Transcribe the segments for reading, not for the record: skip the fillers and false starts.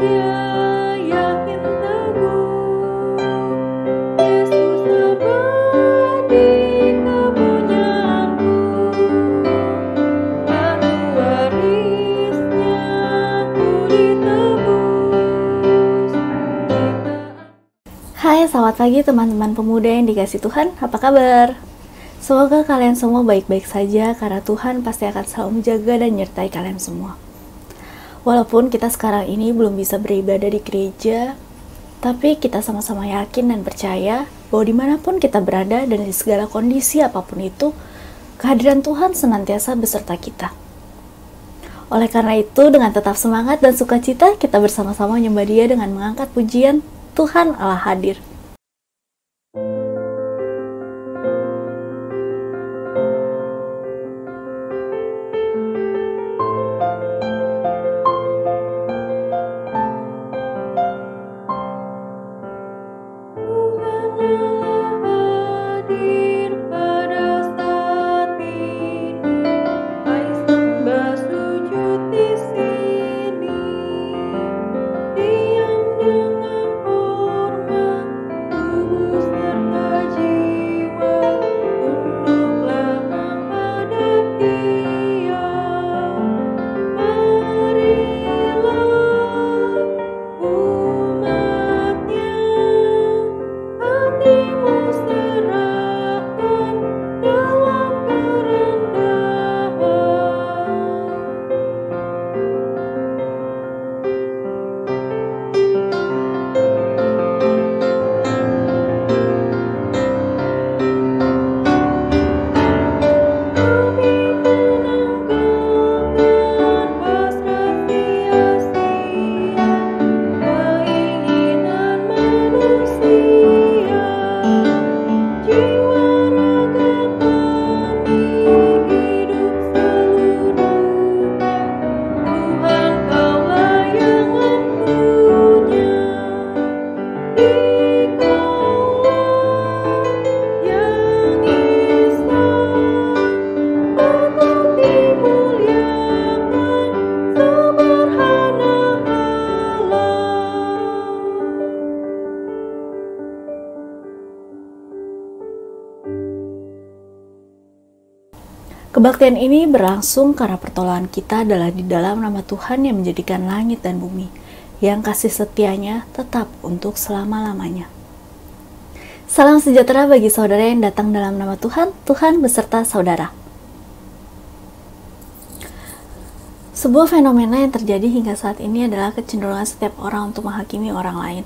yakin teguh, Yesus abadi kepunyaanku, aku warisnya, ku ditebus. Hai, selamat pagi teman-teman pemuda yang dikasih Tuhan, apa kabar? Semoga kalian semua baik-baik saja karena Tuhan pasti akan selalu menjaga dan menyertai kalian semua. Walaupun kita sekarang ini belum bisa beribadah di gereja, tapi kita sama-sama yakin dan percaya bahwa dimanapun kita berada dan di segala kondisi apapun itu, kehadiran Tuhan senantiasa beserta kita. Oleh karena itu, dengan tetap semangat dan sukacita, kita bersama-sama menyembah Dia dengan mengangkat pujian Tuhan Allah hadir. Kebaktian ini berlangsung karena pertolongan kita adalah di dalam nama Tuhan yang menjadikan langit dan bumi, yang kasih setianya tetap untuk selama-lamanya. Salam sejahtera bagi saudara yang datang dalam nama Tuhan, Tuhan beserta saudara. Sebuah fenomena yang terjadi hingga saat ini adalah kecenderungan setiap orang untuk menghakimi orang lain.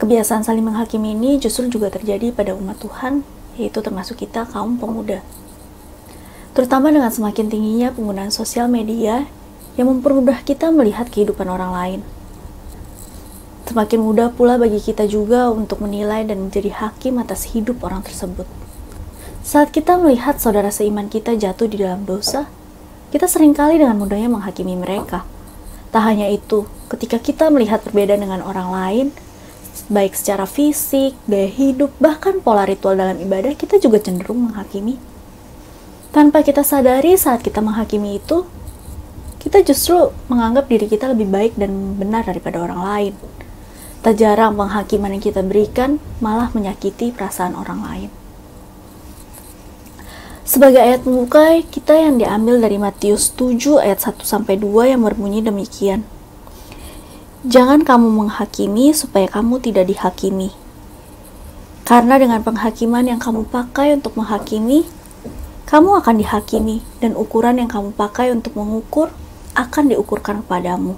Kebiasaan saling menghakimi ini justru juga terjadi pada umat Tuhan, yaitu termasuk kita kaum pemuda. Terutama dengan semakin tingginya penggunaan sosial media yang mempermudah kita melihat kehidupan orang lain. Semakin mudah pula bagi kita juga untuk menilai dan menjadi hakim atas hidup orang tersebut. Saat kita melihat saudara seiman kita jatuh di dalam dosa, kita seringkali dengan mudahnya menghakimi mereka. Tak hanya itu, ketika kita melihat perbedaan dengan orang lain, baik secara fisik, gaya hidup, bahkan pola ritual dalam ibadah, kita juga cenderung menghakimi. Tanpa kita sadari saat kita menghakimi itu, kita justru menganggap diri kita lebih baik dan benar daripada orang lain. Tak jarang penghakiman yang kita berikan malah menyakiti perasaan orang lain. Sebagai ayat pembuka kita yang diambil dari Matius 7 ayat 1-2 yang berbunyi demikian. Jangan kamu menghakimi supaya kamu tidak dihakimi. Karena dengan penghakiman yang kamu pakai untuk menghakimi, kamu akan dihakimi, dan ukuran yang kamu pakai untuk mengukur akan diukurkan kepadamu.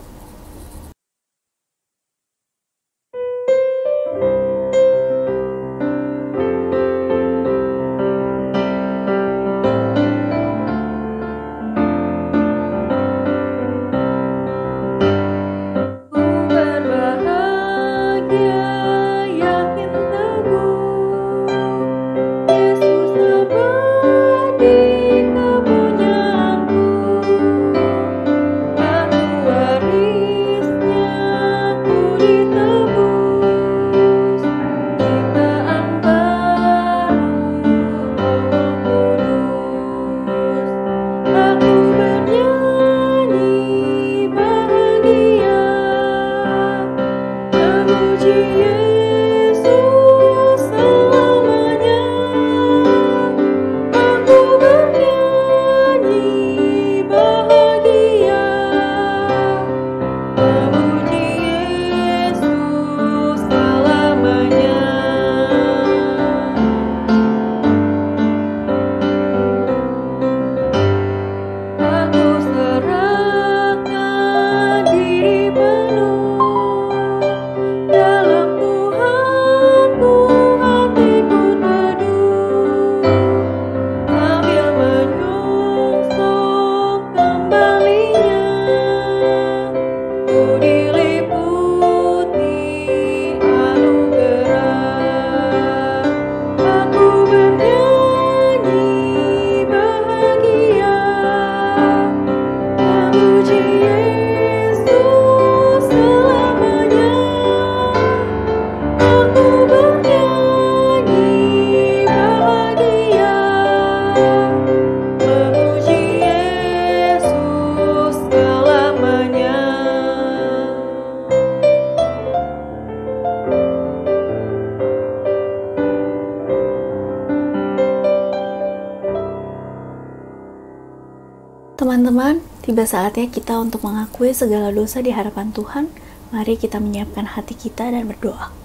Teman-teman, tiba saatnya kita untuk mengakui segala dosa di hadapan Tuhan. Mari kita menyiapkan hati kita dan berdoa.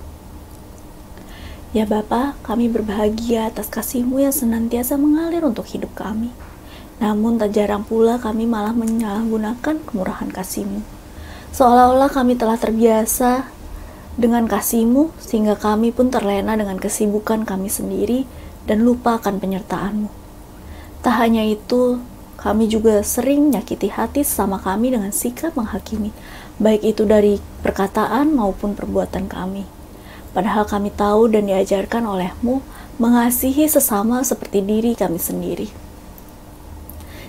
Ya Bapa, kami berbahagia atas kasih-Mu yang senantiasa mengalir untuk hidup kami. Namun tak jarang pula kami malah menyalahgunakan kemurahan kasih-Mu. Seolah-olah kami telah terbiasa dengan kasih-Mu, sehingga kami pun terlena dengan kesibukan kami sendiri dan lupa akan penyertaan-Mu. Tak hanya itu, kami juga sering menyakiti hati sesama kami dengan sikap menghakimi, baik itu dari perkataan maupun perbuatan kami. Padahal kami tahu dan diajarkan oleh-Mu mengasihi sesama seperti diri kami sendiri.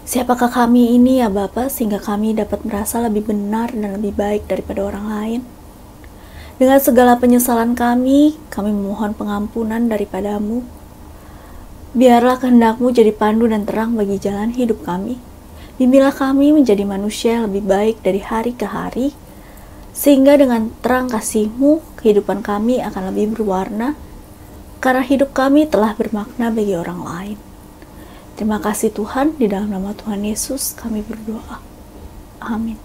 Siapakah kami ini ya Bapa, sehingga kami dapat merasa lebih benar dan lebih baik daripada orang lain? Dengan segala penyesalan kami memohon pengampunan daripada-Mu. Biarlah kehendak-Mu jadi pandu dan terang bagi jalan hidup kami. Bimbinglah kami menjadi manusia yang lebih baik dari hari ke hari, sehingga dengan terang kasih-Mu, kehidupan kami akan lebih berwarna, karena hidup kami telah bermakna bagi orang lain. Terima kasih Tuhan, di dalam nama Tuhan Yesus kami berdoa. Amin.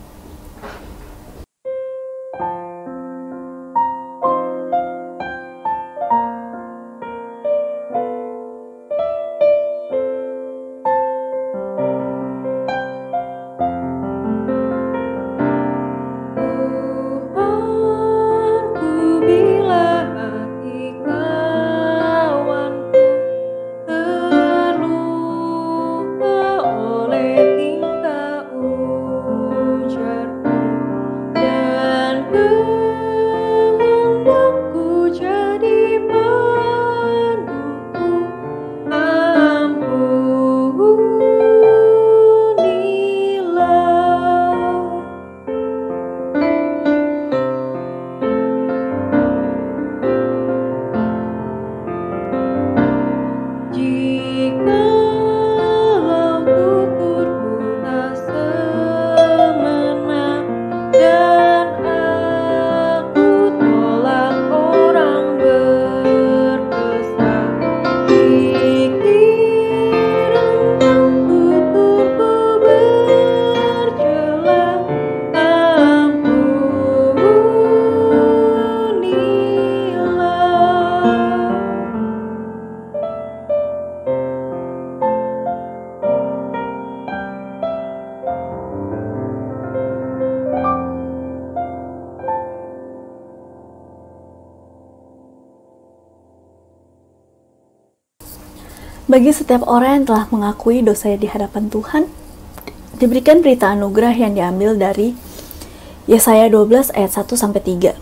Bagi setiap orang yang telah mengakui dosanya di hadapan Tuhan, diberikan berita anugerah yang diambil dari Yesaya 12 ayat 1-3.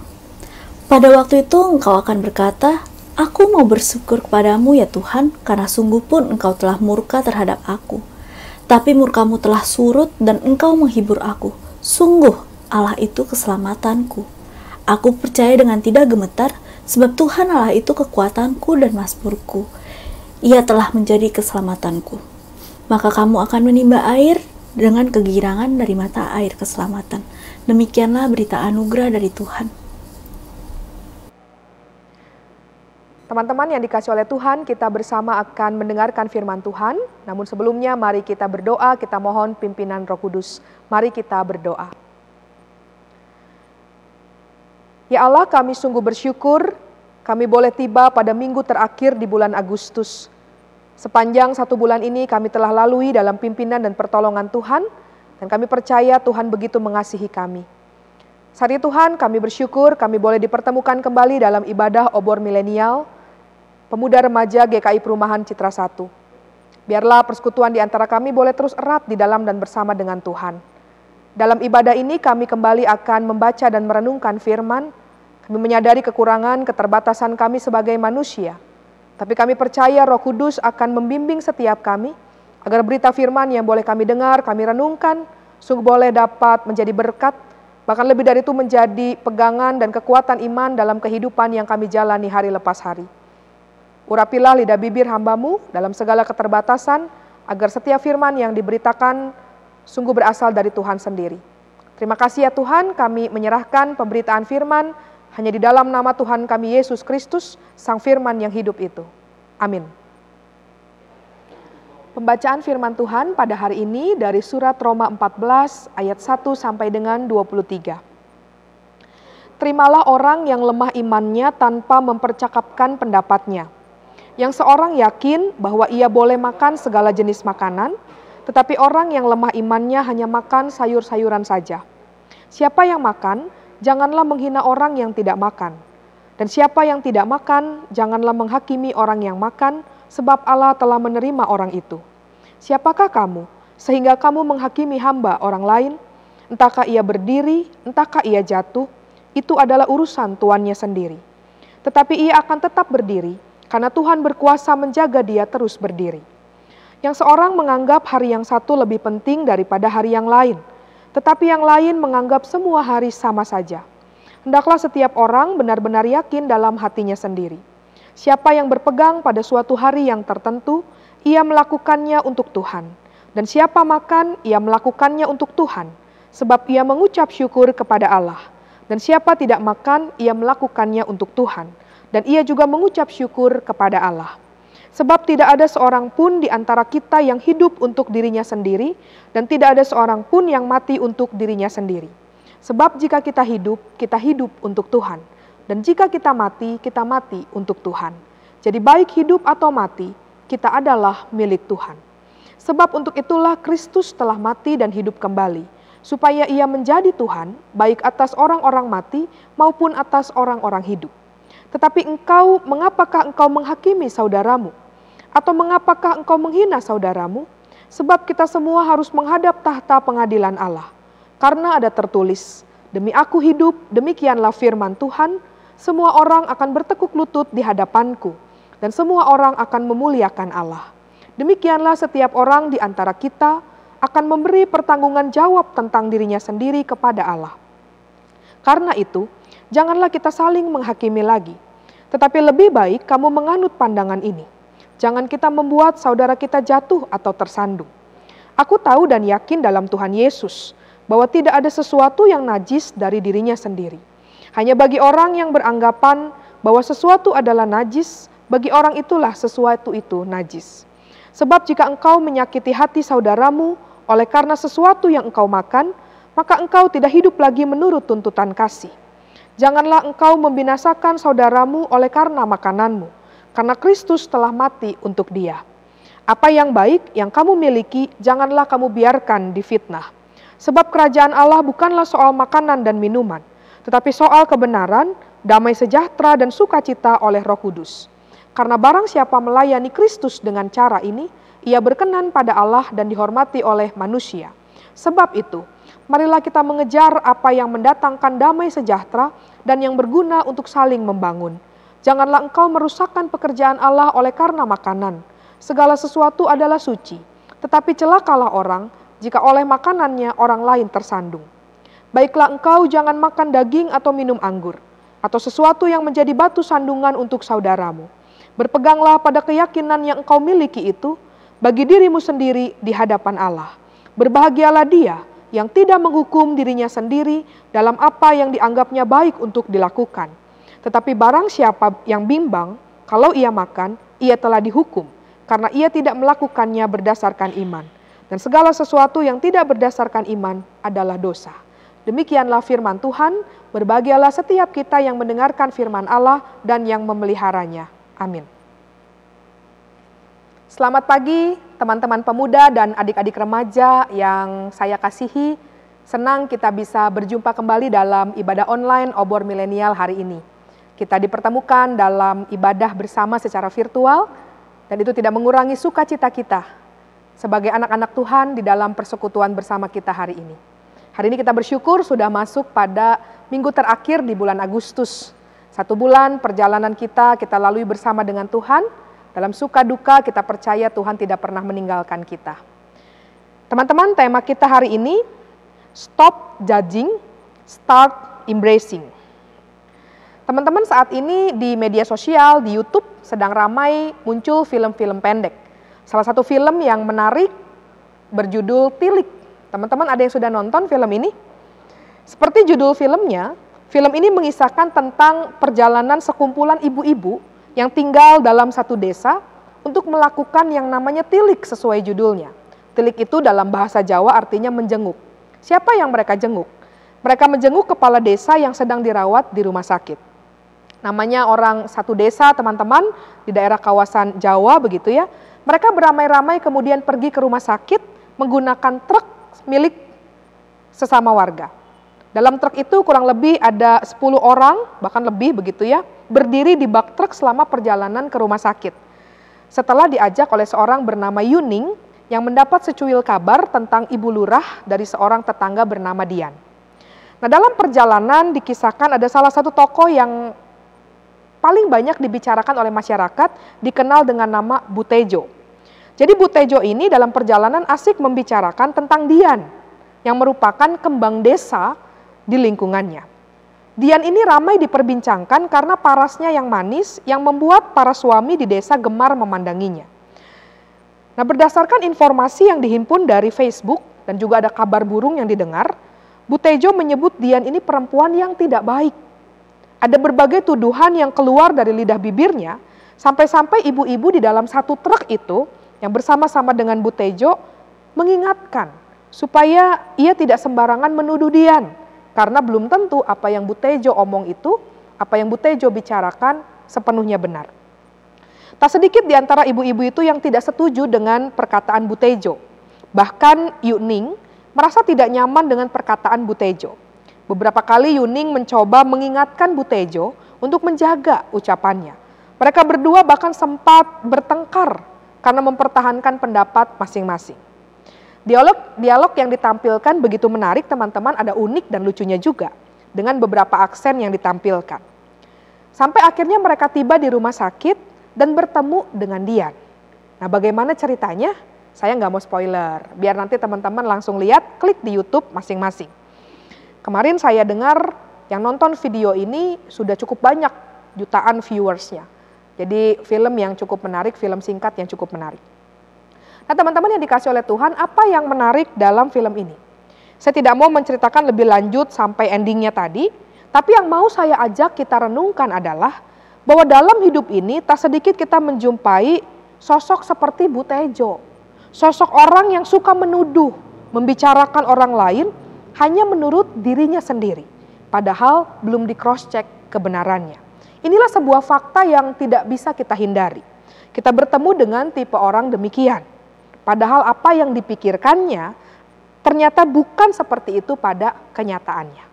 Pada waktu itu engkau akan berkata, Aku mau bersyukur kepadamu ya Tuhan, karena sungguh pun engkau telah murka terhadap aku. Tapi murkamu telah surut dan engkau menghibur aku. Sungguh Allah itu keselamatanku. Aku percaya dengan tidak gemetar, sebab Tuhan Allah itu kekuatanku dan mazmurku. Ia telah menjadi keselamatanku. Maka kamu akan menimba air dengan kegirangan dari mata air keselamatan. Demikianlah berita anugerah dari Tuhan. Teman-teman yang dikasih oleh Tuhan, kita bersama akan mendengarkan firman Tuhan. Namun sebelumnya mari kita berdoa, kita mohon pimpinan Roh Kudus. Mari kita berdoa. Ya Allah, kami sungguh bersyukur kami boleh tiba pada minggu terakhir di bulan Agustus. Sepanjang 1 bulan ini kami telah lalui dalam pimpinan dan pertolongan Tuhan, dan kami percaya Tuhan begitu mengasihi kami. Saat ini Tuhan, kami bersyukur kami boleh dipertemukan kembali dalam ibadah obor milenial, pemuda remaja GKI Perumahan Citra 1. Biarlah persekutuan di antara kami boleh terus erat di dalam dan bersama dengan Tuhan. Dalam ibadah ini kami kembali akan membaca dan merenungkan firman. Kami menyadari kekurangan, keterbatasan kami sebagai manusia. Tapi kami percaya Roh Kudus akan membimbing setiap kami, agar berita firman yang boleh kami dengar, kami renungkan, sungguh boleh dapat menjadi berkat, bahkan lebih dari itu menjadi pegangan dan kekuatan iman dalam kehidupan yang kami jalani hari lepas hari. Urapilah lidah bibir hamba-Mu dalam segala keterbatasan, agar setiap firman yang diberitakan sungguh berasal dari Tuhan sendiri. Terima kasih ya Tuhan, kami menyerahkan pemberitaan firman hanya di dalam nama Tuhan kami Yesus Kristus, Sang Firman yang hidup itu. Amin. Pembacaan firman Tuhan pada hari ini dari surat Roma 14 ayat 1 sampai dengan 23. Terimalah orang yang lemah imannya tanpa mempercakapkan pendapatnya. Yang seorang yakin bahwa ia boleh makan segala jenis makanan, tetapi orang yang lemah imannya hanya makan sayur-sayuran saja. Siapa yang makan, janganlah menghina orang yang tidak makan. Dan siapa yang tidak makan, janganlah menghakimi orang yang makan, sebab Allah telah menerima orang itu. Siapakah kamu, sehingga kamu menghakimi hamba orang lain? Entahkah ia berdiri, entahkah ia jatuh, itu adalah urusan tuannya sendiri. Tetapi ia akan tetap berdiri, karena Tuhan berkuasa menjaga dia terus berdiri. Yang seorang menganggap hari yang satu lebih penting daripada hari yang lain, tetapi yang lain menganggap semua hari sama saja. Hendaklah setiap orang benar-benar yakin dalam hatinya sendiri. Siapa yang berpegang pada suatu hari yang tertentu, ia melakukannya untuk Tuhan. Dan siapa makan, ia melakukannya untuk Tuhan, sebab ia mengucap syukur kepada Allah. Dan siapa tidak makan, ia melakukannya untuk Tuhan. Dan ia juga mengucap syukur kepada Allah. Sebab tidak ada seorang pun di antara kita yang hidup untuk dirinya sendiri, dan tidak ada seorang pun yang mati untuk dirinya sendiri. Sebab jika kita hidup untuk Tuhan. Dan jika kita mati untuk Tuhan. Jadi baik hidup atau mati, kita adalah milik Tuhan. Sebab untuk itulah Kristus telah mati dan hidup kembali, supaya ia menjadi Tuhan, baik atas orang-orang mati maupun atas orang-orang hidup. Tetapi mengapakah engkau menghakimi saudaramu? Atau mengapakah engkau menghina saudaramu? Sebab kita semua harus menghadap tahta pengadilan Allah. Karena ada tertulis, demi aku hidup, demikianlah firman Tuhan, semua orang akan bertekuk lutut di hadapanku, dan semua orang akan memuliakan Allah. Demikianlah setiap orang di antara kita akan memberi pertanggungan jawab tentang dirinya sendiri kepada Allah. Karena itu, janganlah kita saling menghakimi lagi, tetapi lebih baik kamu menganut pandangan ini. Jangan kita membuat saudara kita jatuh atau tersandung. Aku tahu dan yakin dalam Tuhan Yesus, bahwa tidak ada sesuatu yang najis dari dirinya sendiri. Hanya bagi orang yang beranggapan bahwa sesuatu adalah najis, bagi orang itulah sesuatu itu najis. Sebab jika engkau menyakiti hati saudaramu oleh karena sesuatu yang engkau makan, maka engkau tidak hidup lagi menurut tuntutan kasih. Janganlah engkau membinasakan saudaramu oleh karena makananmu, karena Kristus telah mati untuk dia. Apa yang baik yang kamu miliki, janganlah kamu biarkan difitnah. Sebab kerajaan Allah bukanlah soal makanan dan minuman, tetapi soal kebenaran, damai sejahtera dan sukacita oleh Roh Kudus. Karena barang siapa melayani Kristus dengan cara ini, ia berkenan pada Allah dan dihormati oleh manusia. Sebab itu, marilah kita mengejar apa yang mendatangkan damai sejahtera dan yang berguna untuk saling membangun. Janganlah engkau merusakkan pekerjaan Allah oleh karena makanan. Segala sesuatu adalah suci, tetapi celakalah orang jika oleh makanannya orang lain tersandung. Baiklah engkau jangan makan daging atau minum anggur, atau sesuatu yang menjadi batu sandungan untuk saudaramu. Berpeganglah pada keyakinan yang engkau miliki itu, bagi dirimu sendiri di hadapan Allah. Berbahagialah dia yang tidak menghukum dirinya sendiri dalam apa yang dianggapnya baik untuk dilakukan. Tetapi barang siapa yang bimbang, kalau ia makan, ia telah dihukum, karena ia tidak melakukannya berdasarkan iman. Dan segala sesuatu yang tidak berdasarkan iman adalah dosa. Demikianlah firman Tuhan, berbahagialah setiap kita yang mendengarkan firman Allah dan yang memeliharanya. Amin. Selamat pagi teman-teman pemuda dan adik-adik remaja yang saya kasihi. Senang kita bisa berjumpa kembali dalam ibadah online Obor Milenial hari ini. Kita dipertemukan dalam ibadah bersama secara virtual, dan itu tidak mengurangi sukacita kita sebagai anak-anak Tuhan di dalam persekutuan bersama kita hari ini. Hari ini kita bersyukur sudah masuk pada minggu terakhir di bulan Agustus. 1 bulan perjalanan kita lalui bersama dengan Tuhan. Dalam suka duka kita percaya Tuhan tidak pernah meninggalkan kita. Teman-teman, tema kita hari ini, Stop Judging, Start Embracing. Teman-teman, saat ini di media sosial, di YouTube sedang ramai muncul film-film pendek. Salah satu film yang menarik berjudul Tilik. Teman-teman ada yang sudah nonton film ini? Seperti judul filmnya, film ini mengisahkan tentang perjalanan sekumpulan ibu-ibu yang tinggal dalam satu desa untuk melakukan yang namanya tilik sesuai judulnya. Tilik itu dalam bahasa Jawa artinya menjenguk. Siapa yang mereka jenguk? Mereka menjenguk kepala desa yang sedang dirawat di rumah sakit. Namanya orang satu desa, teman-teman, di daerah kawasan Jawa begitu ya. Mereka beramai-ramai kemudian pergi ke rumah sakit menggunakan truk milik sesama warga. Dalam truk itu kurang lebih ada 10 orang, bahkan lebih begitu ya, berdiri di bak truk selama perjalanan ke rumah sakit. Setelah diajak oleh seorang bernama Yuning yang mendapat secuil kabar tentang ibu lurah dari seorang tetangga bernama Dian. Nah, dalam perjalanan dikisahkan ada salah satu tokoh yang paling banyak dibicarakan oleh masyarakat, dikenal dengan nama Butejo. Jadi Butejo ini dalam perjalanan asik membicarakan tentang Dian, yang merupakan kembang desa di lingkungannya. Dian ini ramai diperbincangkan karena parasnya yang manis yang membuat para suami di desa gemar memandanginya. Nah, berdasarkan informasi yang dihimpun dari Facebook dan juga ada kabar burung yang didengar, Butejo menyebut Dian ini perempuan yang tidak baik. Ada berbagai tuduhan yang keluar dari lidah bibirnya, sampai-sampai ibu-ibu di dalam satu truk itu yang bersama-sama dengan Butejo mengingatkan supaya ia tidak sembarangan menuduh Dian. Karena belum tentu apa yang Butejo omong itu, apa yang Butejo bicarakan sepenuhnya benar. Tak sedikit di antara ibu-ibu itu yang tidak setuju dengan perkataan Butejo. Bahkan Yuning merasa tidak nyaman dengan perkataan Butejo. Beberapa kali Yuning mencoba mengingatkan Butejo untuk menjaga ucapannya. Mereka berdua bahkan sempat bertengkar karena mempertahankan pendapat masing-masing. Dialog yang ditampilkan begitu menarik teman-teman, ada unik dan lucunya juga dengan beberapa aksen yang ditampilkan. Sampai akhirnya mereka tiba di rumah sakit dan bertemu dengan Dian. Nah, bagaimana ceritanya? Saya nggak mau spoiler, biar nanti teman-teman langsung lihat, klik di YouTube masing-masing. Kemarin saya dengar yang nonton video ini sudah cukup banyak, jutaan viewersnya. Jadi film yang cukup menarik, film singkat yang cukup menarik. Nah, teman-teman yang dikasih oleh Tuhan, apa yang menarik dalam film ini? Saya tidak mau menceritakan lebih lanjut sampai endingnya tadi, tapi yang mau saya ajak kita renungkan adalah bahwa dalam hidup ini tak sedikit kita menjumpai sosok seperti Butejo. Sosok orang yang suka menuduh, membicarakan orang lain hanya menurut dirinya sendiri, padahal belum di cross check kebenarannya. Inilah sebuah fakta yang tidak bisa kita hindari. Kita bertemu dengan tipe orang demikian. Padahal apa yang dipikirkannya ternyata bukan seperti itu pada kenyataannya.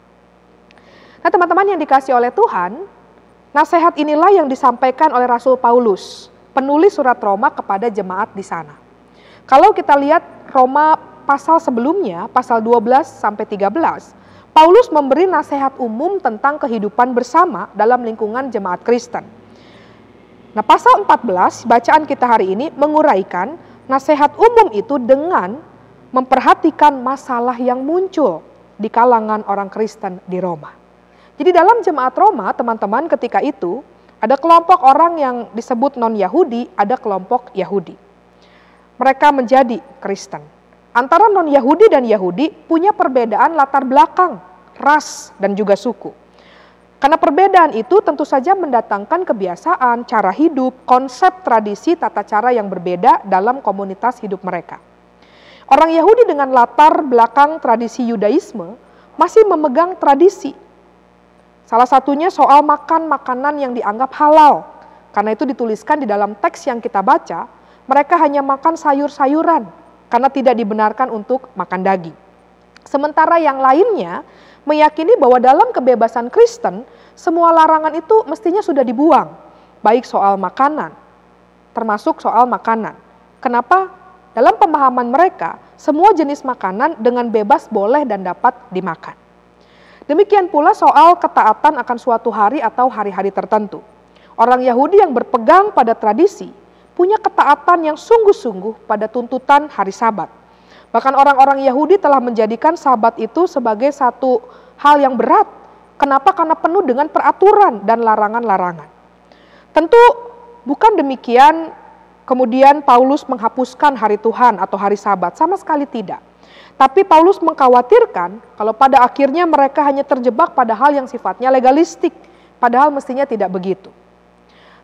Nah, teman-teman yang dikasih oleh Tuhan, nasihat inilah yang disampaikan oleh Rasul Paulus, penulis surat Roma kepada jemaat di sana. Kalau kita lihat Roma pasal sebelumnya, pasal 12 sampai 13, Paulus memberi nasihat umum tentang kehidupan bersama dalam lingkungan jemaat Kristen. Nah, pasal 14 bacaan kita hari ini menguraikan nasihat umum itu dengan memperhatikan masalah yang muncul di kalangan orang Kristen di Roma. Jadi dalam jemaat Roma, teman-teman, ketika itu ada kelompok orang yang disebut non-Yahudi, ada kelompok Yahudi. Mereka menjadi Kristen. Antara non-Yahudi dan Yahudi punya perbedaan latar belakang, ras, dan juga suku. Karena perbedaan itu tentu saja mendatangkan kebiasaan, cara hidup, konsep, tradisi, tata cara yang berbeda dalam komunitas hidup mereka. Orang Yahudi dengan latar belakang tradisi Yudaisme masih memegang tradisi. Salah satunya soal makan makanan yang dianggap halal. Karena itu dituliskan di dalam teks yang kita baca, mereka hanya makan sayur-sayuran karena tidak dibenarkan untuk makan daging. Sementara yang lainnya meyakini bahwa dalam kebebasan Kristen, semua larangan itu mestinya sudah dibuang, baik soal makanan, termasuk soal makanan. Kenapa? Dalam pemahaman mereka, semua jenis makanan dengan bebas boleh dan dapat dimakan. Demikian pula soal ketaatan akan suatu hari atau hari-hari tertentu. Orang Yahudi yang berpegang pada tradisi, punya ketaatan yang sungguh-sungguh pada tuntutan hari Sabat. Bahkan orang-orang Yahudi telah menjadikan Sabat itu sebagai satu hal yang berat. Kenapa? Karena penuh dengan peraturan dan larangan-larangan. Tentu bukan demikian kemudian Paulus menghapuskan hari Tuhan atau hari Sabat, sama sekali tidak. Tapi Paulus mengkhawatirkan kalau pada akhirnya mereka hanya terjebak pada hal yang sifatnya legalistik, padahal mestinya tidak begitu.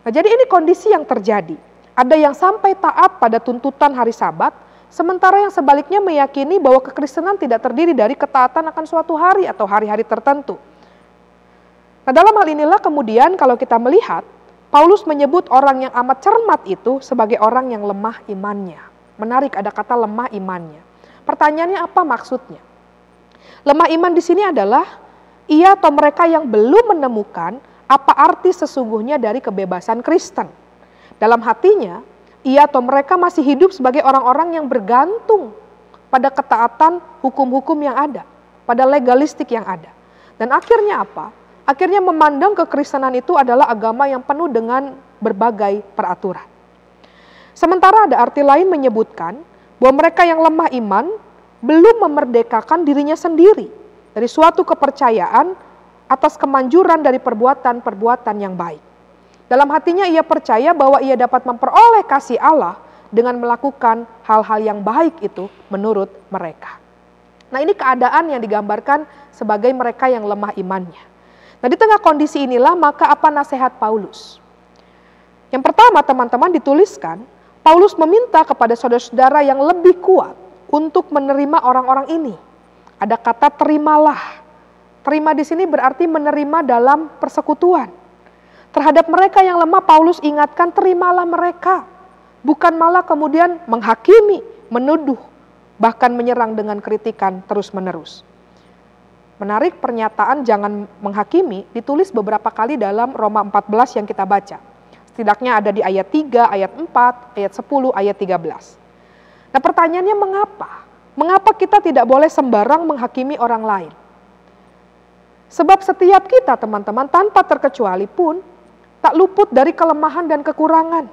Nah, jadi ini kondisi yang terjadi. Ada yang sampai taat pada tuntutan hari Sabat, sementara yang sebaliknya meyakini bahwa kekristenan tidak terdiri dari ketaatan akan suatu hari atau hari-hari tertentu. Nah, dalam hal inilah kemudian kalau kita melihat, Paulus menyebut orang yang amat cermat itu sebagai orang yang lemah imannya. Menarik, ada kata lemah imannya. Pertanyaannya apa maksudnya? Lemah iman di sini adalah ia atau mereka yang belum menemukan apa arti sesungguhnya dari kebebasan Kristen. Dalam hatinya, ia atau mereka masih hidup sebagai orang-orang yang bergantung pada ketaatan hukum-hukum yang ada, pada legalistik yang ada. Dan akhirnya apa? Akhirnya memandang kekristenan itu adalah agama yang penuh dengan berbagai peraturan. Sementara ada arti lain menyebutkan bahwa mereka yang lemah iman belum memerdekakan dirinya sendiri dari suatu kepercayaan atas kemanjuran dari perbuatan-perbuatan yang baik. Dalam hatinya ia percaya bahwa ia dapat memperoleh kasih Allah dengan melakukan hal-hal yang baik itu menurut mereka. Nah, ini keadaan yang digambarkan sebagai mereka yang lemah imannya. Nah, di tengah kondisi inilah maka apa nasihat Paulus? Yang pertama, teman-teman, dituliskan Paulus meminta kepada saudara-saudara yang lebih kuat untuk menerima orang-orang ini. Ada kata terimalah. Terima di sini berarti menerima dalam persekutuan. Terhadap mereka yang lemah, Paulus ingatkan terimalah mereka. Bukan malah kemudian menghakimi, menuduh, bahkan menyerang dengan kritikan terus-menerus. Menarik, pernyataan jangan menghakimi ditulis beberapa kali dalam Roma 14 yang kita baca. Setidaknya ada di ayat 3, ayat 4, ayat 10, ayat 13. Nah, pertanyaannya mengapa? Mengapa kita tidak boleh sembarang menghakimi orang lain? Sebab setiap kita, teman-teman, tanpa terkecuali pun tak luput dari kelemahan dan kekurangan.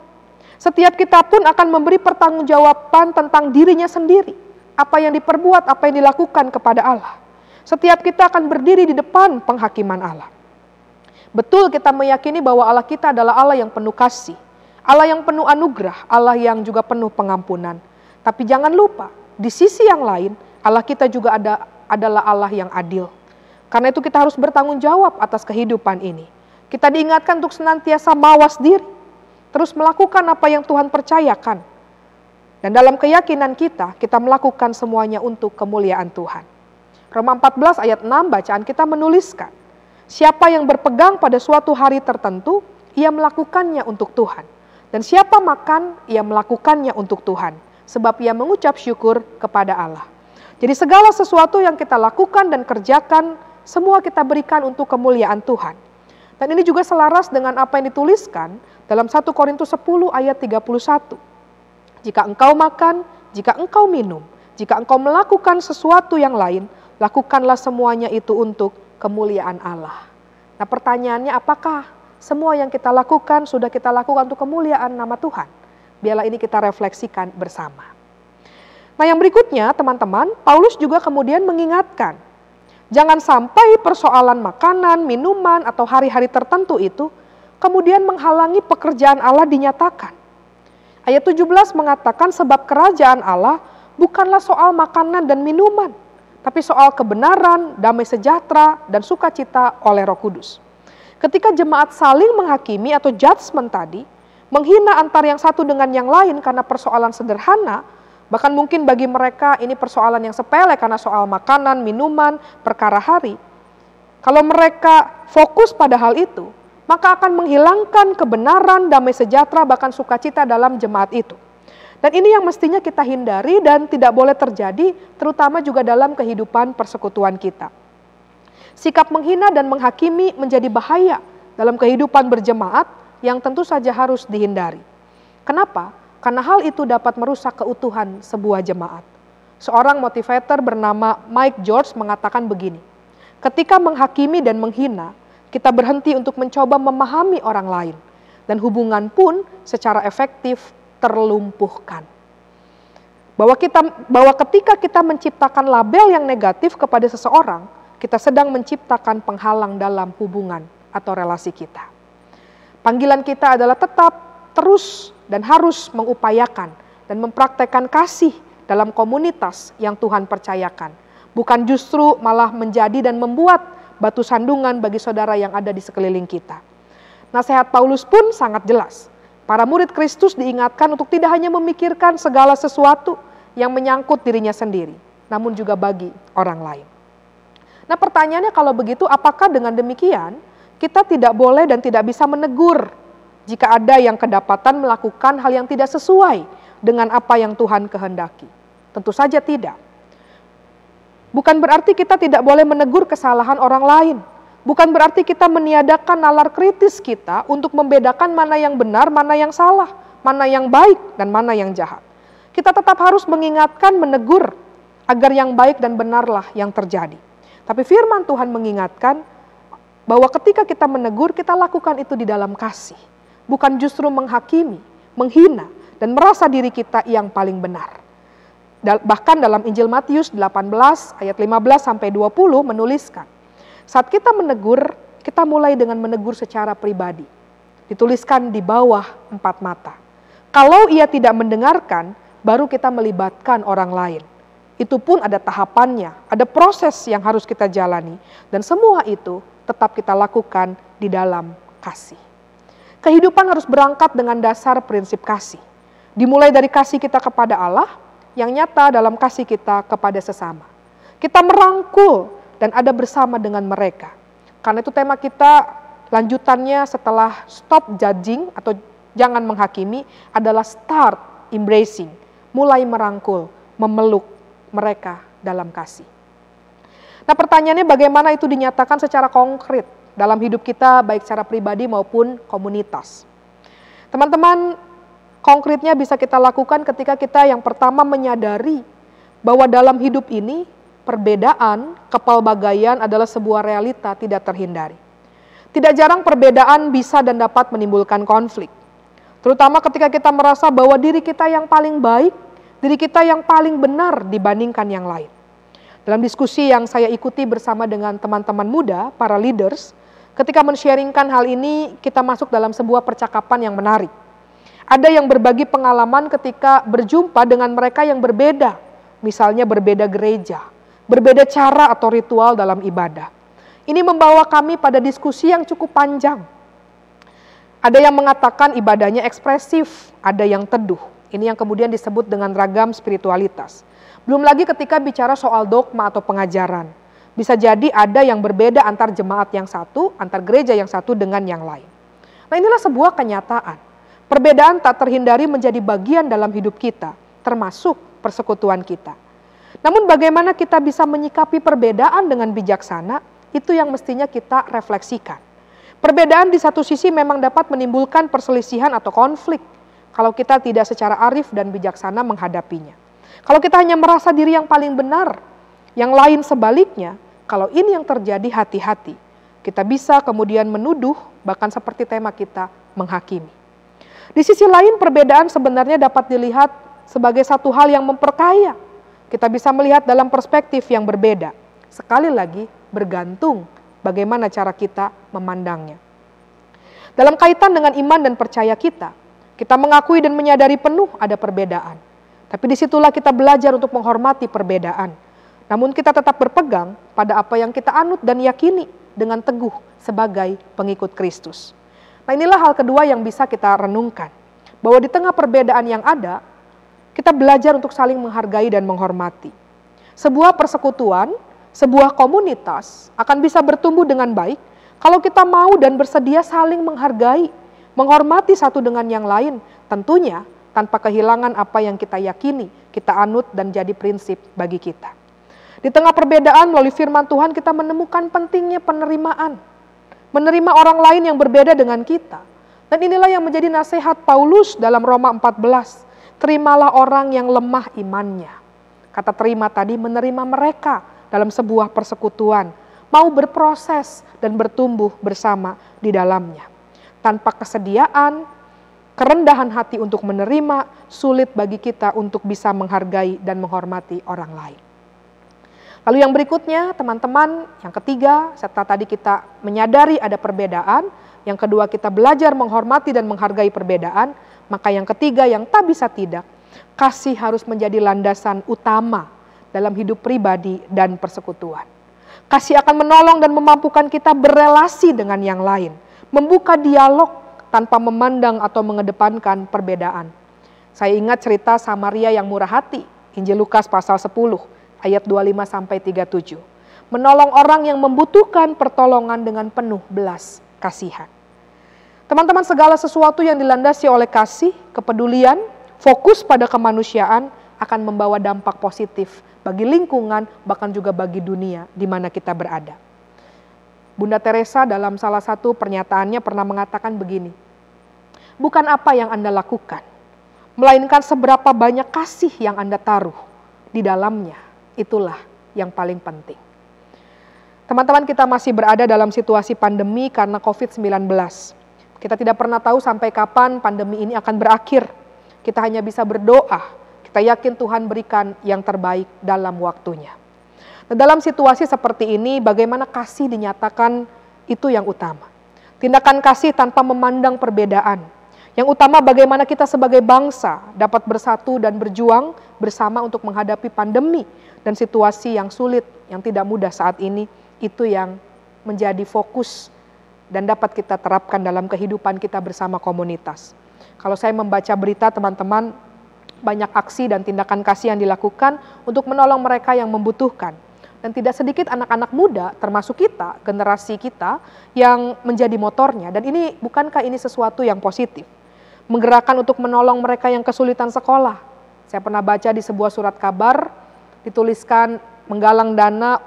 Setiap kita pun akan memberi pertanggungjawaban tentang dirinya sendiri. Apa yang diperbuat, apa yang dilakukan kepada Allah. Setiap kita akan berdiri di depan penghakiman Allah. Betul kita meyakini bahwa Allah kita adalah Allah yang penuh kasih, Allah yang penuh anugerah, Allah yang juga penuh pengampunan. Tapi jangan lupa, di sisi yang lain, Allah kita juga adalah Allah yang adil. Karena itu kita harus bertanggung jawab atas kehidupan ini. Kita diingatkan untuk senantiasa mawas diri, terus melakukan apa yang Tuhan percayakan. Dan dalam keyakinan kita melakukan semuanya untuk kemuliaan Tuhan. Roma 14 ayat 6 bacaan kita menuliskan, siapa yang berpegang pada suatu hari tertentu, ia melakukannya untuk Tuhan. Dan siapa makan, ia melakukannya untuk Tuhan. Sebab ia mengucap syukur kepada Allah. Jadi segala sesuatu yang kita lakukan dan kerjakan, semua kita berikan untuk kemuliaan Tuhan. Dan ini juga selaras dengan apa yang dituliskan dalam 1 Korintus 10 ayat 31. Jika engkau makan, jika engkau minum, jika engkau melakukan sesuatu yang lain, lakukanlah semuanya itu untuk kemuliaan Allah. Nah, pertanyaannya apakah semua yang kita lakukan sudah kita lakukan untuk kemuliaan nama Tuhan? Biarlah ini kita refleksikan bersama. Nah, yang berikutnya teman-teman, Paulus juga kemudian mengingatkan, jangan sampai persoalan makanan, minuman, atau hari-hari tertentu itu kemudian menghalangi pekerjaan Allah dinyatakan. Ayat 17 mengatakan sebab kerajaan Allah bukanlah soal makanan dan minuman, tapi soal kebenaran, damai sejahtera, dan sukacita oleh Roh Kudus. Ketika jemaat saling menghakimi atau judgment tadi, menghina antara yang satu dengan yang lain karena persoalan sederhana, bahkan mungkin bagi mereka ini persoalan yang sepele karena soal makanan, minuman, perkara hari. Kalau mereka fokus pada hal itu, maka akan menghilangkan kebenaran, damai sejahtera, bahkan sukacita dalam jemaat itu. Dan ini yang mestinya kita hindari dan tidak boleh terjadi, terutama juga dalam kehidupan persekutuan kita. Sikap menghina dan menghakimi menjadi bahaya dalam kehidupan berjemaat yang tentu saja harus dihindari. Kenapa? Karena hal itu dapat merusak keutuhan sebuah jemaat. Seorang motivator bernama Mike George mengatakan begini, ketika menghakimi dan menghina, kita berhenti untuk mencoba memahami orang lain, dan hubungan pun secara efektif terlumpuhkan. Bahwa ketika kita menciptakan label yang negatif kepada seseorang, kita sedang menciptakan penghalang dalam hubungan atau relasi kita. Panggilan kita adalah tetap, terus, dan harus mengupayakan dan mempraktekkan kasih dalam komunitas yang Tuhan percayakan. Bukan justru malah menjadi dan membuat batu sandungan bagi saudara yang ada di sekeliling kita. Nasihat Paulus pun sangat jelas. Para murid Kristus diingatkan untuk tidak hanya memikirkan segala sesuatu yang menyangkut dirinya sendiri, namun juga bagi orang lain. Nah, pertanyaannya kalau begitu, apakah dengan demikian kita tidak boleh dan tidak bisa menegur jika ada yang kedapatan melakukan hal yang tidak sesuai dengan apa yang Tuhan kehendaki? Tentu saja tidak. Bukan berarti kita tidak boleh menegur kesalahan orang lain. Bukan berarti kita meniadakan nalar kritis kita untuk membedakan mana yang benar, mana yang salah, mana yang baik, dan mana yang jahat. Kita tetap harus mengingatkan, menegur, agar yang baik dan benarlah yang terjadi. Tapi firman Tuhan mengingatkan bahwa ketika kita menegur, kita lakukan itu di dalam kasih. Bukan justru menghakimi, menghina, dan merasa diri kita yang paling benar. Bahkan dalam Injil Matius 18 ayat 15 sampai 20 menuliskan, saat kita menegur, kita mulai dengan menegur secara pribadi. Dituliskan di bawah 4 mata. Kalau ia tidak mendengarkan, baru kita melibatkan orang lain. Itu pun ada tahapannya, ada proses yang harus kita jalani. Dan semua itu tetap kita lakukan di dalam kasih. Kehidupan harus berangkat dengan dasar prinsip kasih. Dimulai dari kasih kita kepada Allah, yang nyata dalam kasih kita kepada sesama. Kita merangkul dan ada bersama dengan mereka. Karena itu tema kita lanjutannya setelah stop judging atau jangan menghakimi adalah start embracing. Mulai merangkul, memeluk mereka dalam kasih. Nah, pertanyaannya bagaimana itu dinyatakan secara konkret dalam hidup kita baik secara pribadi maupun komunitas. Teman-teman, konkretnya bisa kita lakukan ketika kita yang pertama menyadari bahwa dalam hidup ini perbedaan, kepelbagaian adalah sebuah realita tidak terhindari. Tidak jarang perbedaan bisa dan dapat menimbulkan konflik. Terutama ketika kita merasa bahwa diri kita yang paling baik, diri kita yang paling benar dibandingkan yang lain. Dalam diskusi yang saya ikuti bersama dengan teman-teman muda, para leaders, ketika men-sharingkan hal ini, kita masuk dalam sebuah percakapan yang menarik. Ada yang berbagi pengalaman ketika berjumpa dengan mereka yang berbeda, misalnya berbeda gereja, berbeda cara atau ritual dalam ibadah. Ini membawa kami pada diskusi yang cukup panjang. Ada yang mengatakan ibadahnya ekspresif, ada yang teduh. Ini yang kemudian disebut dengan ragam spiritualitas. Belum lagi ketika bicara soal dogma atau pengajaran. Bisa jadi ada yang berbeda antar jemaat yang satu, antar gereja yang satu dengan yang lain. Nah, inilah sebuah kenyataan. Perbedaan tak terhindari menjadi bagian dalam hidup kita, termasuk persekutuan kita. Namun bagaimana kita bisa menyikapi perbedaan dengan bijaksana, itu yang mestinya kita refleksikan. Perbedaan di satu sisi memang dapat menimbulkan perselisihan atau konflik, kalau kita tidak secara arif dan bijaksana menghadapinya. Kalau kita hanya merasa diri yang paling benar, yang lain sebaliknya, kalau ini yang terjadi hati-hati. Kita bisa kemudian menuduh, bahkan seperti tema kita, menghakimi. Di sisi lain perbedaan sebenarnya dapat dilihat sebagai satu hal yang memperkaya. Kita bisa melihat dalam perspektif yang berbeda. Sekali lagi bergantung bagaimana cara kita memandangnya. Dalam kaitan dengan iman dan percaya kita mengakui dan menyadari penuh ada perbedaan. Tapi disitulah kita belajar untuk menghormati perbedaan. Namun kita tetap berpegang pada apa yang kita anut dan yakini dengan teguh sebagai pengikut Kristus. Nah, inilah hal kedua yang bisa kita renungkan. Bahwa di tengah perbedaan yang ada, kita belajar untuk saling menghargai dan menghormati. Sebuah persekutuan, sebuah komunitas akan bisa bertumbuh dengan baik kalau kita mau dan bersedia saling menghargai, menghormati satu dengan yang lain, tentunya tanpa kehilangan apa yang kita yakini, kita anut dan jadi prinsip bagi kita. Di tengah perbedaan melalui firman Tuhan kita menemukan pentingnya penerimaan. Menerima orang lain yang berbeda dengan kita. Dan inilah yang menjadi nasihat Paulus dalam Roma 14. Terimalah orang yang lemah imannya. Kata terima tadi menerima mereka dalam sebuah persekutuan. Mau berproses dan bertumbuh bersama di dalamnya. Tanpa kesediaan, kerendahan hati untuk menerima, sulit bagi kita untuk bisa menghargai dan menghormati orang lain. Lalu yang berikutnya, teman-teman, yang ketiga, setelah tadi kita menyadari ada perbedaan, yang kedua kita belajar menghormati dan menghargai perbedaan, maka yang ketiga yang tak bisa tidak, kasih harus menjadi landasan utama dalam hidup pribadi dan persekutuan. Kasih akan menolong dan memampukan kita berelasi dengan yang lain, membuka dialog tanpa memandang atau mengedepankan perbedaan. Saya ingat cerita Samaria yang murah hati, Injil Lukas pasal 10 ayat 25-37. Menolong orang yang membutuhkan pertolongan dengan penuh belas kasihan. Teman-teman, segala sesuatu yang dilandasi oleh kasih, kepedulian, fokus pada kemanusiaan akan membawa dampak positif bagi lingkungan, bahkan juga bagi dunia di mana kita berada. Bunda Teresa dalam salah satu pernyataannya pernah mengatakan begini, bukan apa yang Anda lakukan, melainkan seberapa banyak kasih yang Anda taruh di dalamnya, itulah yang paling penting. Teman-teman, kita masih berada dalam situasi pandemi karena COVID-19. Kita tidak pernah tahu sampai kapan pandemi ini akan berakhir. Kita hanya bisa berdoa, kita yakin Tuhan berikan yang terbaik dalam waktunya. Nah, dalam situasi seperti ini, bagaimana kasih dinyatakan itu yang utama. Tindakan kasih tanpa memandang perbedaan. Yang utama bagaimana kita sebagai bangsa dapat bersatu dan berjuang bersama untuk menghadapi pandemi dan situasi yang sulit, yang tidak mudah saat ini. Itu yang menjadi fokus dan dapat kita terapkan dalam kehidupan kita bersama komunitas. Kalau saya membaca berita, teman-teman, banyak aksi dan tindakan kasih yang dilakukan untuk menolong mereka yang membutuhkan. Dan tidak sedikit anak-anak muda, termasuk kita, generasi kita, yang menjadi motornya. Dan ini, bukankah ini sesuatu yang positif? Menggerakkan untuk menolong mereka yang kesulitan sekolah. Saya pernah baca di sebuah surat kabar, dituliskan menggalang dana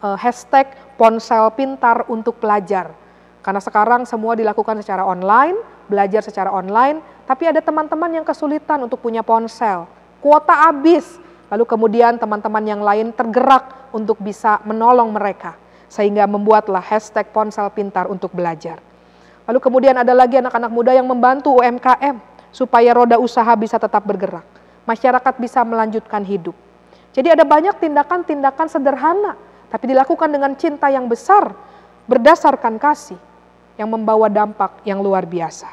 hashtag ponsel pintar untuk pelajar. Karena sekarang semua dilakukan secara online, belajar secara online, tapi ada teman-teman yang kesulitan untuk punya ponsel. Kuota habis, lalu kemudian teman-teman yang lain tergerak untuk bisa menolong mereka. Sehingga membuatlah hashtag ponsel pintar untuk belajar. Lalu kemudian ada lagi anak-anak muda yang membantu UMKM supaya roda usaha bisa tetap bergerak. Masyarakat bisa melanjutkan hidup. Jadi ada banyak tindakan-tindakan sederhana, tapi dilakukan dengan cinta yang besar, berdasarkan kasih, yang membawa dampak yang luar biasa.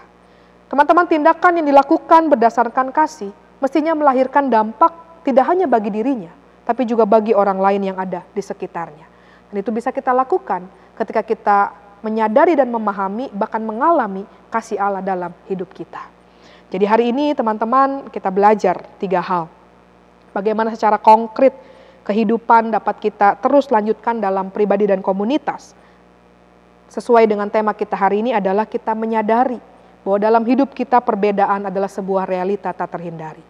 Teman-teman, tindakan yang dilakukan berdasarkan kasih, mestinya melahirkan dampak tidak hanya bagi dirinya, tapi juga bagi orang lain yang ada di sekitarnya. Dan itu bisa kita lakukan ketika kita menyadari dan memahami, bahkan mengalami kasih Allah dalam hidup kita. Jadi hari ini teman-teman kita belajar 3 hal. Bagaimana secara konkret kehidupan dapat kita terus lanjutkan dalam pribadi dan komunitas. Sesuai dengan tema kita hari ini adalah kita menyadari bahwa dalam hidup kita perbedaan adalah sebuah realita tak terhindari.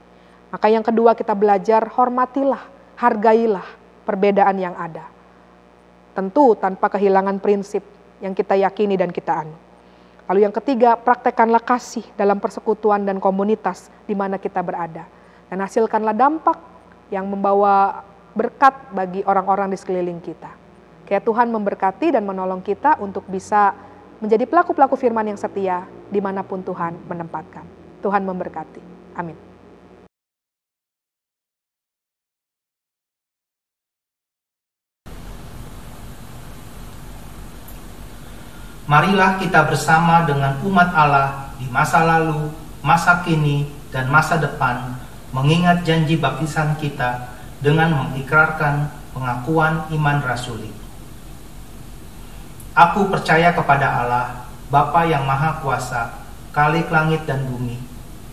Maka yang kedua kita belajar hormatilah, hargailah perbedaan yang ada. Tentu tanpa kehilangan prinsip yang kita yakini dan kita anut. Lalu yang ketiga, praktekkanlah kasih dalam persekutuan dan komunitas di mana kita berada. Dan hasilkanlah dampak yang membawa berkat bagi orang-orang di sekeliling kita. Kayak Tuhan memberkati dan menolong kita untuk bisa menjadi pelaku-pelaku firman yang setia dimanapun Tuhan menempatkan. Tuhan memberkati. Amin. Marilah kita bersama dengan umat Allah di masa lalu, masa kini, dan masa depan mengingat janji baptisan kita dengan mengikrarkan pengakuan iman rasuli. Aku percaya kepada Allah, Bapa yang Maha Kuasa, Khalik langit dan bumi,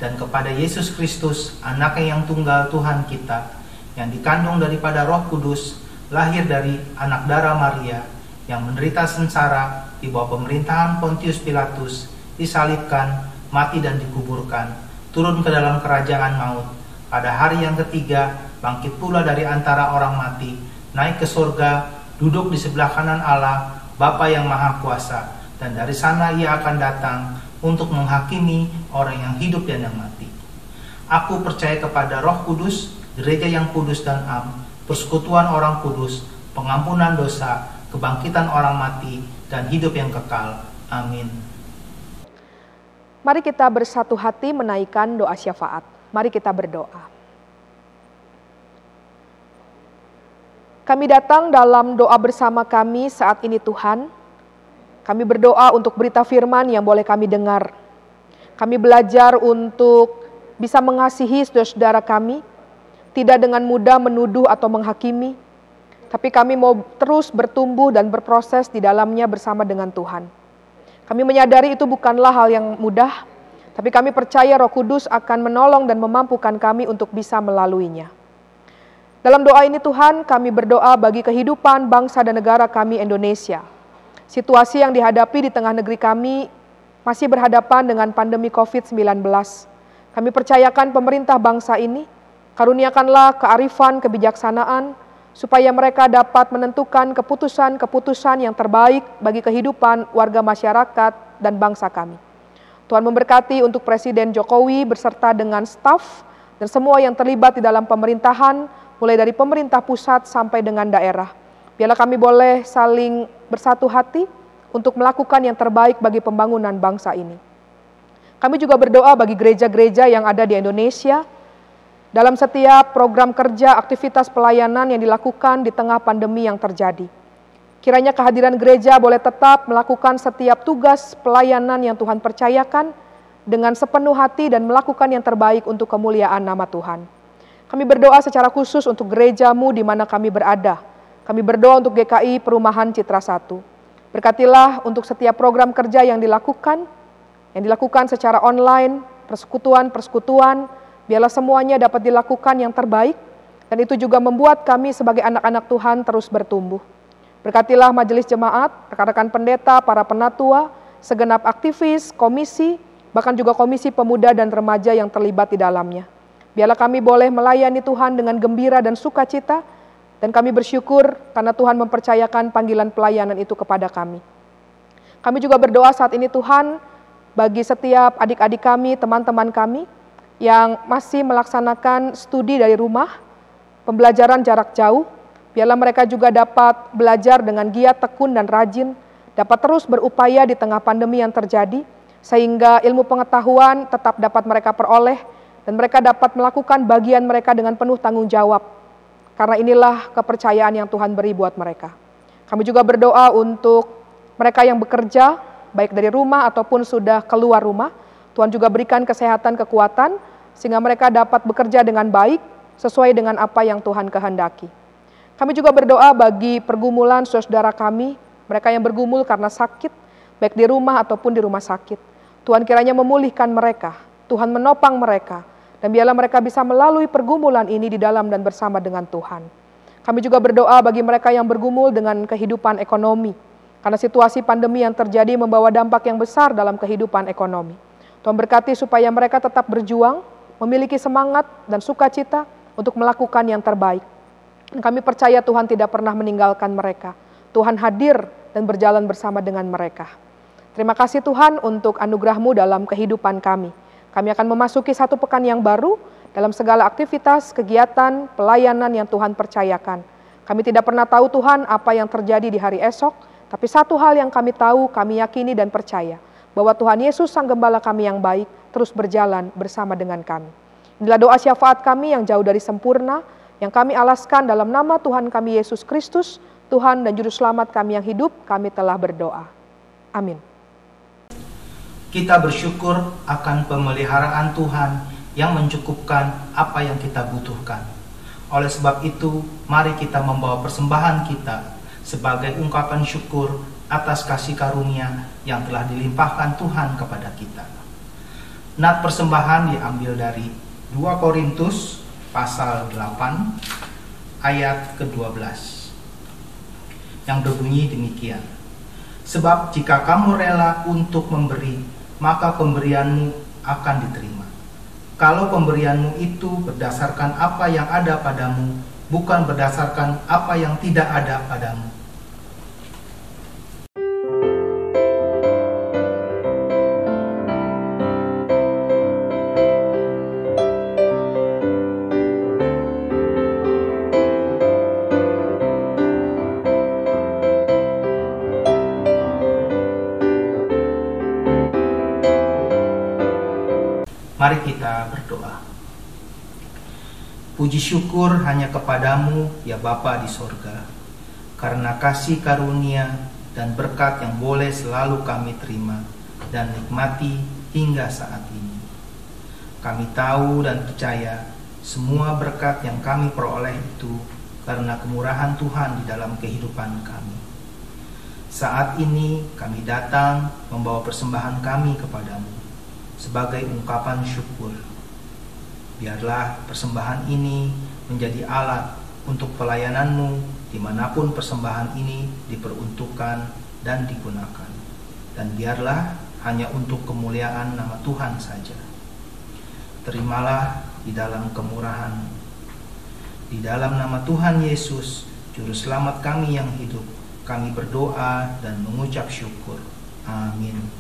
dan kepada Yesus Kristus, Anaknya yang tunggal Tuhan kita, yang dikandung daripada Roh Kudus, lahir dari anak darah Maria, yang menderita sengsara di bawah pemerintahan Pontius Pilatus, disalibkan, mati dan dikuburkan, turun ke dalam kerajaan maut, pada hari yang ketiga bangkit pula dari antara orang mati, naik ke surga, duduk di sebelah kanan Allah, Bapa yang Maha Kuasa, dan dari sana Ia akan datang untuk menghakimi orang yang hidup dan yang mati. Aku percaya kepada Roh Kudus, gereja yang kudus dan am, persekutuan orang kudus, pengampunan dosa, kebangkitan orang mati, dan hidup yang kekal. Amin. Mari kita bersatu hati menaikkan doa syafaat. Mari kita berdoa. Kami datang dalam doa bersama kami saat ini Tuhan. Kami berdoa untuk berita firman yang boleh kami dengar. Kami belajar untuk bisa mengasihi saudara-saudara kami, tidak dengan mudah menuduh atau menghakimi, tapi kami mau terus bertumbuh dan berproses di dalamnya bersama dengan Tuhan. Kami menyadari itu bukanlah hal yang mudah, tapi kami percaya Roh Kudus akan menolong dan memampukan kami untuk bisa melaluinya. Dalam doa ini Tuhan, kami berdoa bagi kehidupan bangsa dan negara kami Indonesia. Situasi yang dihadapi di tengah negeri kami masih berhadapan dengan pandemi COVID-19. Kami percayakan pemerintah bangsa ini, karuniakanlah kearifan, kebijaksanaan, supaya mereka dapat menentukan keputusan-keputusan yang terbaik bagi kehidupan warga masyarakat dan bangsa kami. Tuhan memberkati untuk Presiden Jokowi beserta dengan staf dan semua yang terlibat di dalam pemerintahan, mulai dari pemerintah pusat sampai dengan daerah. Biarlah kami boleh saling bersatu hati untuk melakukan yang terbaik bagi pembangunan bangsa ini. Kami juga berdoa bagi gereja-gereja yang ada di Indonesia, dalam setiap program kerja, aktivitas pelayanan yang dilakukan di tengah pandemi yang terjadi. Kiranya kehadiran gereja boleh tetap melakukan setiap tugas pelayanan yang Tuhan percayakan dengan sepenuh hati dan melakukan yang terbaik untuk kemuliaan nama Tuhan. Kami berdoa secara khusus untuk gerejamu di mana kami berada. Kami berdoa untuk GKI Perumahan Citra 1. Berkatilah untuk setiap program kerja yang dilakukan secara online, persekutuan, biarlah semuanya dapat dilakukan yang terbaik, dan itu juga membuat kami sebagai anak-anak Tuhan terus bertumbuh. Berkatilah majelis jemaat, rekan-rekan pendeta, para penatua, segenap aktivis, komisi, bahkan juga komisi pemuda dan remaja yang terlibat di dalamnya. Biarlah kami boleh melayani Tuhan dengan gembira dan sukacita, dan kami bersyukur karena Tuhan mempercayakan panggilan pelayanan itu kepada kami. Kami juga berdoa saat ini Tuhan, bagi setiap adik-adik kami, teman-teman kami, yang masih melaksanakan studi dari rumah, pembelajaran jarak jauh, biarlah mereka juga dapat belajar dengan giat, tekun, dan rajin, dapat terus berupaya di tengah pandemi yang terjadi, sehingga ilmu pengetahuan tetap dapat mereka peroleh, dan mereka dapat melakukan bagian mereka dengan penuh tanggung jawab, karena inilah kepercayaan yang Tuhan beri buat mereka. Kami juga berdoa untuk mereka yang bekerja, baik dari rumah ataupun sudah keluar rumah, Tuhan juga berikan kesehatan, kekuatan, sehingga mereka dapat bekerja dengan baik, sesuai dengan apa yang Tuhan kehendaki. Kami juga berdoa bagi pergumulan saudara kami, mereka yang bergumul karena sakit, baik di rumah ataupun di rumah sakit. Tuhan kiranya memulihkan mereka, Tuhan menopang mereka, dan biarlah mereka bisa melalui pergumulan ini di dalam dan bersama dengan Tuhan. Kami juga berdoa bagi mereka yang bergumul dengan kehidupan ekonomi, karena situasi pandemi yang terjadi membawa dampak yang besar dalam kehidupan ekonomi. Tuhan berkati supaya mereka tetap berjuang, memiliki semangat dan sukacita untuk melakukan yang terbaik. Dan kami percaya Tuhan tidak pernah meninggalkan mereka. Tuhan hadir dan berjalan bersama dengan mereka. Terima kasih Tuhan untuk anugerah-Mu dalam kehidupan kami. Kami akan memasuki satu pekan yang baru dalam segala aktivitas, kegiatan, pelayanan yang Tuhan percayakan. Kami tidak pernah tahu Tuhan apa yang terjadi di hari esok, tapi satu hal yang kami tahu, kami yakini dan percaya, bahwa Tuhan Yesus Sang Gembala kami yang baik terus berjalan bersama dengan kami. Inilah doa syafaat kami yang jauh dari sempurna, yang kami alaskan dalam nama Tuhan kami Yesus Kristus, Tuhan dan Juru Selamat kami yang hidup, kami telah berdoa. Amin. Kita bersyukur akan pemeliharaan Tuhan yang mencukupkan apa yang kita butuhkan. Oleh sebab itu, mari kita membawa persembahan kita sebagai ungkapan syukur atas kasih karunia yang telah dilimpahkan Tuhan kepada kita. Nat persembahan diambil dari 2 Korintus pasal 8 ayat ke-12 yang berbunyi demikian. Sebab jika kamu rela untuk memberi, maka pemberianmu akan diterima. Kalau pemberianmu itu berdasarkan apa yang ada padamu, bukan berdasarkan apa yang tidak ada padamu. Mari kita berdoa. Puji syukur hanya kepadamu ya Bapa di sorga, karena kasih karunia dan berkat yang boleh selalu kami terima dan nikmati hingga saat ini. Kami tahu dan percaya semua berkat yang kami peroleh itu karena kemurahan Tuhan di dalam kehidupan kami. Saat ini kami datang membawa persembahan kami kepadamu sebagai ungkapan syukur. Biarlah persembahan ini menjadi alat untuk pelayananmu dimanapun persembahan ini diperuntukkan dan digunakan. Dan biarlah hanya untuk kemuliaan nama Tuhan saja. Terimalah di dalam kemurahan. Di dalam nama Tuhan Yesus, Juru Selamat kami yang hidup, kami berdoa dan mengucap syukur. Amin.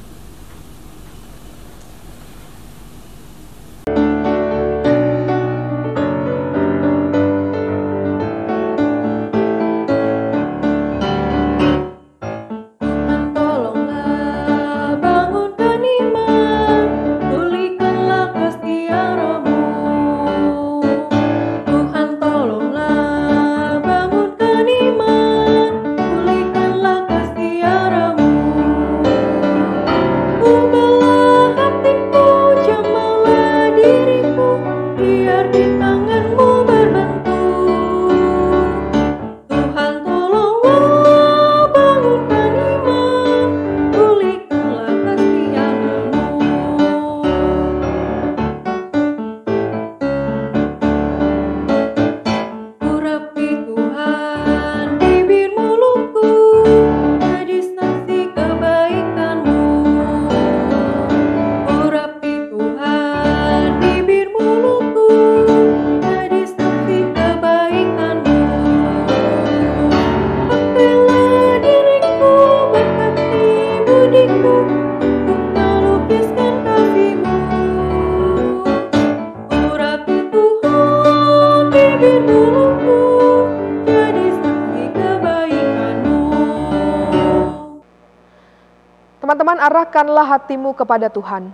Teman-teman, arahkanlah hatimu kepada Tuhan.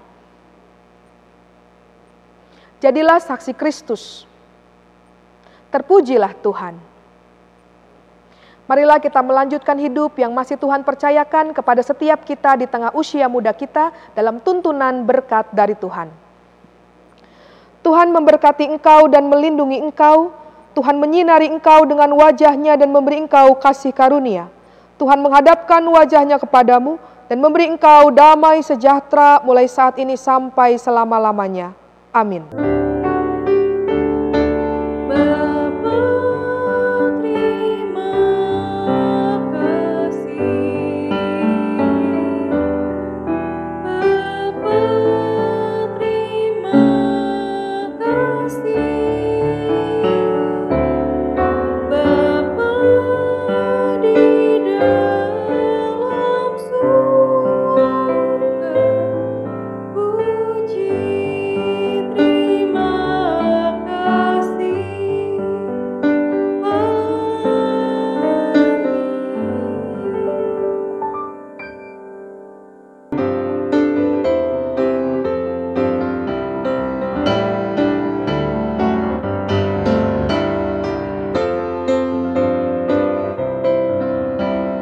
Jadilah saksi Kristus. Terpujilah Tuhan. Marilah kita melanjutkan hidup yang masih Tuhan percayakan kepada setiap kita di tengah usia muda kita dalam tuntunan berkat dari Tuhan. Tuhan memberkati engkau dan melindungi engkau. Tuhan menyinari engkau dengan wajah-Nya dan memberi engkau kasih karunia. Tuhan menghadapkan wajah-Nya kepadamu dan memberi engkau damai sejahtera mulai saat ini sampai selama-lamanya. Amin.